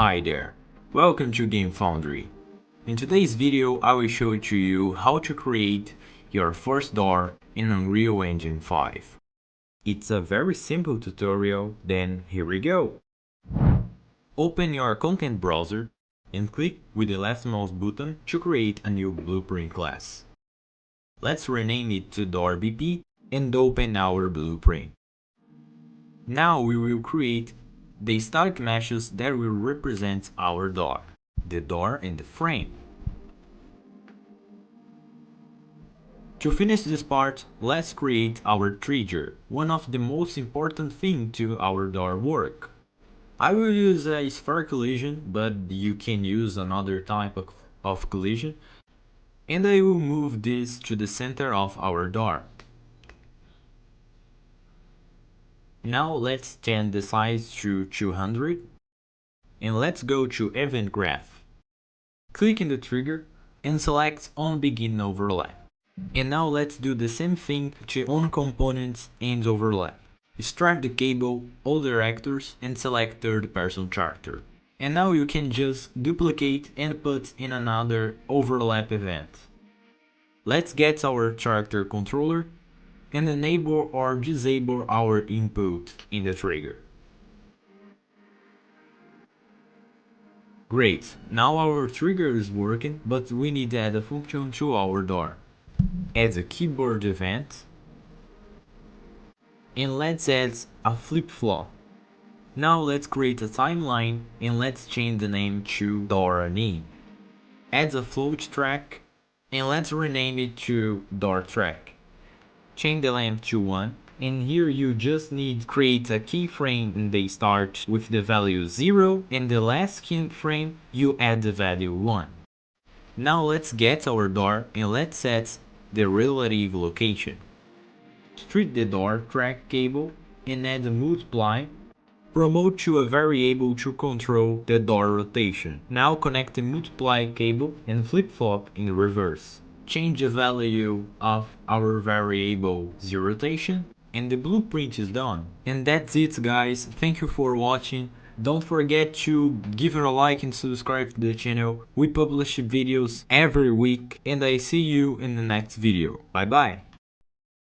Hi there, welcome to Game Foundry. In today's video I will show to you how to create your first door in Unreal Engine 5. It's a very simple tutorial, then here we go. Open your content browser and click with the left mouse button to create a new blueprint class. Let's rename it to Door BP and open our blueprint. Now we will create the static meshes that will represent our door, the door and the frame. To finish this part, let's create our trigger, one of the most important things to our door work. I will use a sphere collision, but you can use another type of collision, and I will move this to the center of our door. Now let's change the size to 200. And let's go to Event Graph. Click in the trigger and select On Begin Overlap. And now let's do the same thing to On Components and Overlap. Start the cable, all directors, and select third person character. And now you can just duplicate and put in another overlap event. Let's get our character controller and enable or disable our input in the trigger. Great, now our trigger is working, but we need to add a function to our door. Add a keyboard event, and let's add a flip-flop. Now let's create a timeline and let's change the name to door name. Add a float track and let's rename it to door track. Change the length to 1. And here you just need to create a keyframe in the start with the value 0 and the last keyframe you add the value 1. Now let's get our door and let's set the relative location. Treat the door track cable and add a multiply. Promote to a variable to control the door rotation. Now connect the multiply cable and flip-flop in reverse. Change the value of our variable 0 rotation and the blueprint is done. And that's it guys, thank you for watching. Don't forget to give it a like and subscribe to the channel. We publish videos every week and I see you in the next video. Bye bye.